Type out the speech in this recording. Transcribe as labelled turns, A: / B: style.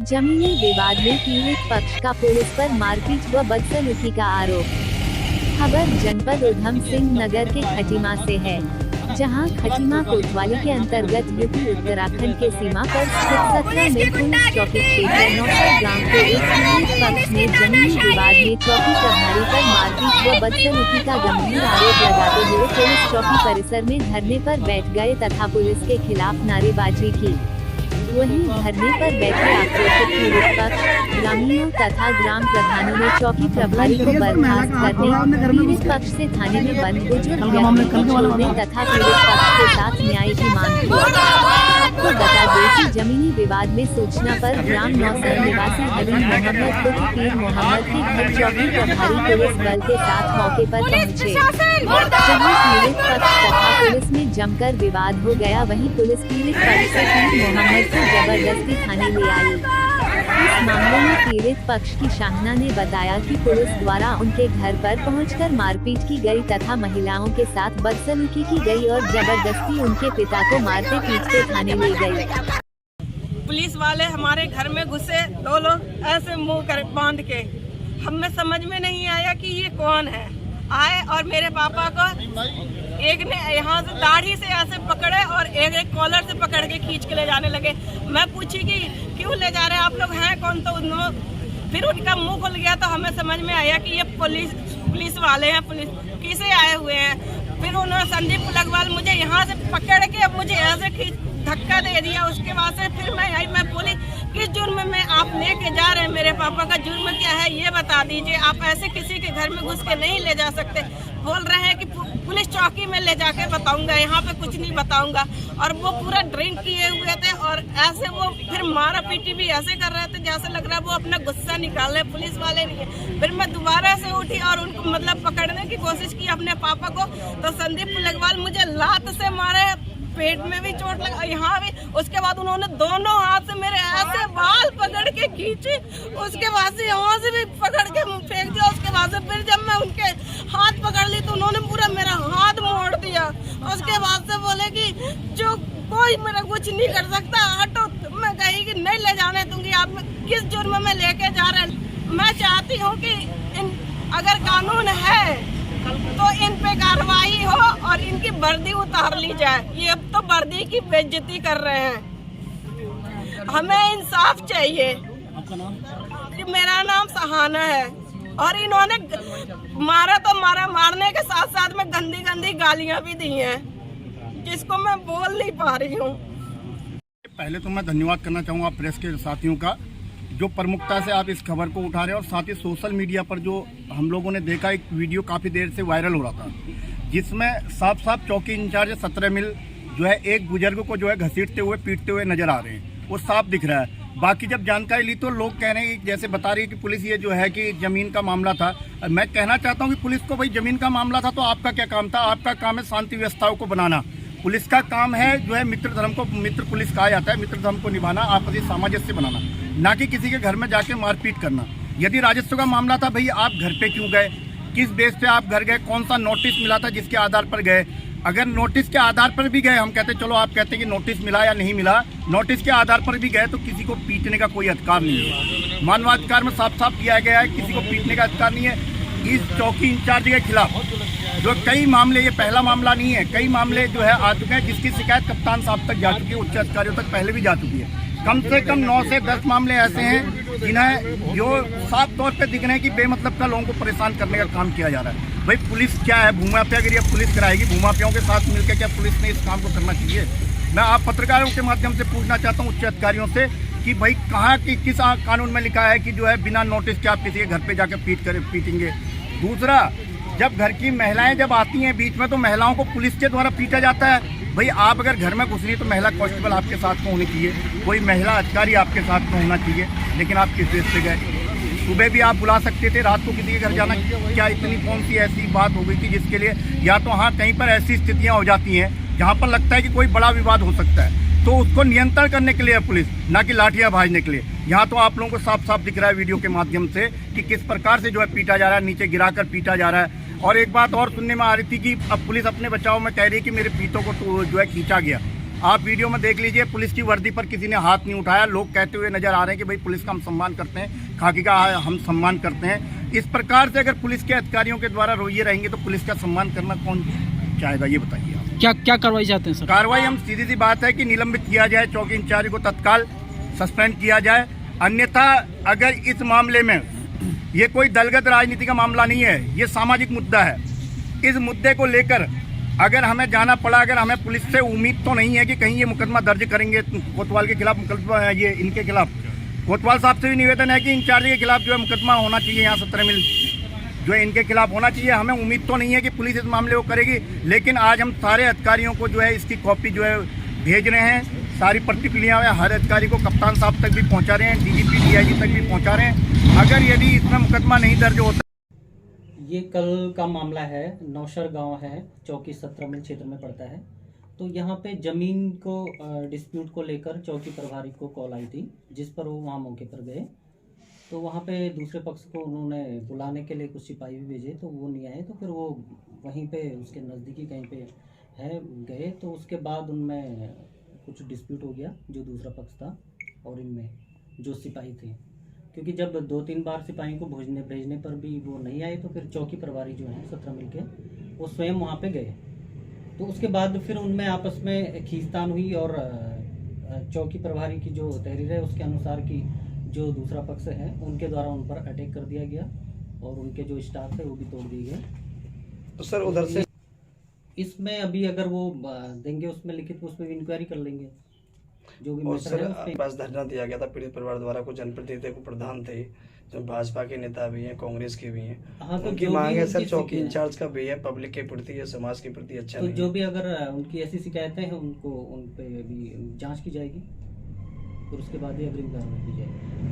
A: जमीनी विवाद में पीड़ित पक्ष का पुलिस पर मारपीट व बदसलूकी का आरोप। खबर जनपद उधम सिंह नगर के खटीमा से है, जहां खटीमा कोतवाली के अंतर्गत यूपी उत्तराखंड के सीमा पर स्थित 17 में पुलिस चौकी क्षेत्र 900 ग्राम के एक पीड़ित पक्ष ने जमीनी विवाद में चौकी प्रभारी पर मारपीट व बदसलूकी का गंभीर आरोप लगाते हुए पुलिस चौकी परिसर में धरने पर बैठ गए तथा पुलिस के खिलाफ नारेबाजी की। वहीं धरने पर बैठे आक्रोशित पीड़ित पक्ष, ग्रामीणों तथा ग्राम प्रधानों ने चौकी प्रभारी को बर्खास्त करने, पीड़ित पक्ष से थाने में बंद बुजुर्ग व्यक्ति को छोड़ने तथा पीड़ित पक्ष के साथ न्याय की मांग की। आपको बता दें कि जमीनी विवाद में सूचना पर ग्राम नौसर निवासी हलीम मोहम्मद पुत्र पीर मोहम्मद के घर चौकी प्रभारी पुलिस बल के साथ मौके पर पहुँचे, जहाँ पीड़ित पक्ष तथा पुलिस में जमकर विवाद हो गया। वहीं पुलिस पीड़ित पक्ष से पीर मोहम्मद को जबरदस्ती थाने ले आई। इस मामले में पीड़ित पक्ष की शाहना ने बताया कि पुलिस द्वारा उनके घर पर पहुंचकर मारपीट की गई तथा महिलाओं के साथ बदसलूकी की गई और जबरदस्ती उनके पिता को मारते पीटते थाने ले गई।
B: पुलिस वाले हमारे घर में घुसे, 2 लोग ऐसे मुंह कर बांध के, हमें समझ में नहीं आया कि ये कौन है। आए और मेरे पापा को एक ने यहाँ से दाढ़ी से ऐसे पकड़े और एक कॉलर से पकड़ के खींच के ले जाने लगे। मैं पूछी कि क्यों ले जा रहे हैं आप लोग, हैं कौन? तो फिर उनका मुंह खुल गया तो हमें समझ में आया कि ये पुलिस वाले हैं, पुलिस किसे आए हुए हैं। फिर उन्होंने संदीप पुलगवाल मुझे यहाँ से पकड़ के मुझे ऐसे धक्का दे दिया। उसके बाद से फिर मैं आई, मैं बोली किस जुर्म में आप लेके जा रहे हैं, मेरे पापा का जुर्म क्या है ये बता दीजिए, आप ऐसे किसी के घर में घुस के नहीं ले जा सकते। बोल रहे हैं कि पुलिस चौकी में ले जाके बताऊंगा, यहाँ पे कुछ नहीं बताऊंगा। और वो पूरा ड्रिंक किए हुए थे और ऐसे वो फिर मारा पीटी भी ऐसे कर रहे थे जैसे लग रहा है वो अपना गुस्सा निकाल रहे पुलिस वाले नहीं। फिर मैं दोबारा से उठी और उनको मतलब पकड़ने की कोशिश की अपने पापा को, तो संदीप पुलगवाल मुझे लात से मारे, पेट में भी चोट लगा, यहाँ भी। उसके बाद उन्होंने दोनों हाथ से मेरे ऐसे बाल पकड़ के खींचे, उसके बाद से यहाँ से भी पकड़ के फेंक दिया। उसके बाद से फिर जब मैं उनके हाथ पकड़ ली तो उन्होंने पूरा मेरा हाथ मोड़ दिया। उसके बाद से बोले कि जो कोई मेरा कुछ नहीं कर सकता, हटो। मैं कही कि नहीं ले जाने दूंगी, आप किस जुर्म में लेके जा रहे हैं। मैं चाहती हूँ कि अगर कानून है तो इन पे कार्रवाई हो और इनकी वर्दी उतार ली जाए। ये अब तो वर्दी की बेइज्जती कर रहे हैं, हमें इंसाफ चाहिए। कि मेरा नाम सहाना है और इन्होंने मारा तो मारा, मारने के साथ साथ में गंदी गंदी गालियां भी दी हैं जिसको मैं बोल नहीं पा रही हूँ।
C: पहले तो मैं धन्यवाद करना चाहूँगा प्रेस के साथियों का, जो प्रमुखता से आप इस खबर को उठा रहे हैं। और साथ ही सोशल मीडिया पर जो हम लोगों ने देखा, एक वीडियो काफ़ी देर से वायरल हो रहा था जिसमें साफ साफ चौकी इंचार्ज 17 मिल जो है एक बुजुर्ग को जो है घसीटते हुए पीटते हुए नजर आ रहे हैं, वो साफ दिख रहा है। बाकी जब जानकारी ली तो लोग कह रहे हैं, जैसे बता रही है कि पुलिस ये जो है कि जमीन का मामला था। मैं कहना चाहता हूँ कि पुलिस को भाई जमीन का मामला था तो आपका क्या काम था? आपका काम है शांति व्यवस्थाओं को बनाना। पुलिस का काम है जो है मित्र धर्म को, मित्र पुलिस कहा जाता है, मित्र धर्म को निभाना, आपसी सामंजस्य बनाना, ना कि किसी के घर में जाके मारपीट करना। यदि राजस्व का मामला था, भाई आप घर पे क्यों गए, किस बेस पे आप घर गए, कौन सा नोटिस मिला था जिसके आधार पर गए? अगर नोटिस के आधार पर भी गए, हम कहते चलो, आप कहते कि नोटिस मिला या नहीं मिला, नोटिस के आधार पर भी गए तो किसी को पीटने का कोई अधिकार नहीं है। मानवाधिकार में साफ साफ किया गया है किसी को पीटने का अधिकार नहीं है। इस चौकी इंचार्ज के खिलाफ जो कई मामले, ये पहला मामला नहीं है, कई मामले जो है आ चुके हैं जिसकी शिकायत कप्तान साहब तक जा चुकी है, उच्च अधिकारियों तक पहले भी जा चुकी है। कम से कम 9 से 10 मामले ऐसे हैं जिन्हें जो साफ तौर पे दिख रहे हैं कि बेमतलब का लोगों को परेशान करने का काम किया जा रहा है। भाई पुलिस क्या है, भूमाफियागिरी अब पुलिस कराएगी? भूमाफियाओं के साथ मिलकर क्या पुलिस ने इस काम को करना चाहिए? मैं आप पत्रकारों के माध्यम से पूछना चाहता हूँ उच्च अधिकारियों से कि भाई कहाँ की किस कानून में लिखा है कि जो है बिना नोटिस के आप किसी के घर पे जाकर पीटेंगे? दूसरा, जब घर की महिलाएं जब आती हैं बीच में तो महिलाओं को पुलिस के द्वारा पीटा जाता है। भाई आप अगर घर में घुस रही तो महिला कांस्टेबल आपके साथ में होनी चाहिए, कोई महिला अधिकारी आपके साथ में होना चाहिए, लेकिन आप किस बेस पे गए? सुबह भी आप बुला सकते थे, रात को किसी के घर जाना क्या इतनी कौन सी ऐसी बात हो गई थी जिसके लिए? या तो हाँ कहीं पर ऐसी स्थितियाँ हो जाती हैं जहाँ पर लगता है कि कोई बड़ा विवाद हो सकता है तो उसको नियंत्रण करने के लिए है पुलिस, ना कि लाठियाँ भाजने के लिए। यहाँ तो आप लोगों को साफ साफ दिख रहा है वीडियो के माध्यम से कि किस प्रकार से जो है पीटा जा रहा है, नीचे गिराकर पीटा जा रहा है। और एक बात और सुनने में आ रही थी कि अब पुलिस अपने बचाव में कह रही है कि मेरे पीतों को तो जो है खींचा गया। आप वीडियो में देख लीजिए, पुलिस की वर्दी पर किसी ने हाथ नहीं उठाया। लोग कहते हुए नजर आ रहे हैं कि भाई पुलिस का हम सम्मान करते हैं, खाकी का हम सम्मान करते हैं। इस प्रकार से अगर पुलिस के अधिकारियों के द्वारा रोइए रहेंगे तो पुलिस का सम्मान करना कौन चाहेगा, ये बताइए आप।
D: क्या कार्रवाई चाहते हैं सर?
C: कार्रवाई हम सीधी सी बात है कि निलंबित किया जाए, चौकी इंचार्ज को तत्काल सस्पेंड किया जाए। अन्यथा अगर इस मामले में ये कोई दलगत राजनीति का मामला नहीं है, ये सामाजिक मुद्दा है। इस मुद्दे को लेकर अगर हमें जाना पड़ा, अगर हमें पुलिस से उम्मीद तो नहीं है कि कहीं ये मुकदमा दर्ज करेंगे कोतवाल के खिलाफ, मुकदमा ये इनके खिलाफ। कोतवाल साहब से भी निवेदन है कि इंचार्ज के खिलाफ जो है मुकदमा होना चाहिए, यहाँ 17 मिल जो है इनके खिलाफ होना चाहिए। हमें उम्मीद तो नहीं है कि पुलिस इस मामले को करेगी, लेकिन आज हम सारे अधिकारियों को जो है इसकी कॉपी जो है भेज रहे हैं। सारी प्रतिक्रिया हर अधिकारी को कप्तान साहब तक भी पहुंचा रहे हैं, डीजीपी डीआईजी तक भी पहुंचा रहे हैं। अगर यदि इसमें मुकदमा नहीं दर्ज होता,
E: ये कल का मामला है। नौशर गांव है, चौकी 17 मिल क्षेत्र में पड़ता है। तो यहाँ पे जमीन को डिस्प्यूट को लेकर चौकी प्रभारी को कॉल आई थी, जिस पर वो वहाँ मौके पर गए। तो वहाँ पे दूसरे पक्ष को उन्होंने बुलाने के लिए कुछ सिपाही भी भेजे, तो वो नहीं आए। तो फिर वो वहीं पे उसके नज़दीकी कहीं पे है गए। तो उसके बाद उनमें कुछ डिस्प्यूट हो गया, जो दूसरा पक्ष था और इनमें जो सिपाही थे। क्योंकि जब 2-3 बार सिपाही को भेजने पर भी वो नहीं आए, तो फिर चौकी प्रभारी जो हैं 17 मिल के वो स्वयं वहाँ पे गए। तो उसके बाद फिर उनमें आपस में खींचतान हुई और चौकी प्रभारी की जो तहरीर है उसके अनुसार कि जो दूसरा पक्ष है उनके द्वारा उन पर अटैक कर दिया गया और उनके जो स्टाफ है वो भी तोड़ दिए गए।
F: तो सर उधर से
E: इसमें अभी अगर वो देंगे उसमें लिखित, उस पर इंक्वायरी कर लेंगे जो भी
F: और
E: मैटर
F: सर
E: है उस पे।
F: पास धरना दिया गया था पीड़ित परिवार द्वारा, कुछ जनप्रतिनिधि को प्रधान थे जो भाजपा के नेता भी हैं, कांग्रेस के भी हैं।
E: हाँ, तो
F: उनकी
E: जो भी
F: मांग है सर
E: उनकी
F: चौकी
E: शिकायत-
F: इंचार्ज का भी है, पब्लिक के प्रति या समाज के प्रति अच्छा
E: तो
F: नहीं
E: जो
F: है।
E: भी अगर उनकी ऐसी शिकायतें हैं उनको उन पे भी जांच की जाएगी, फिर उसके बाद ही अग्रिम कार्रवाई की जाएगी।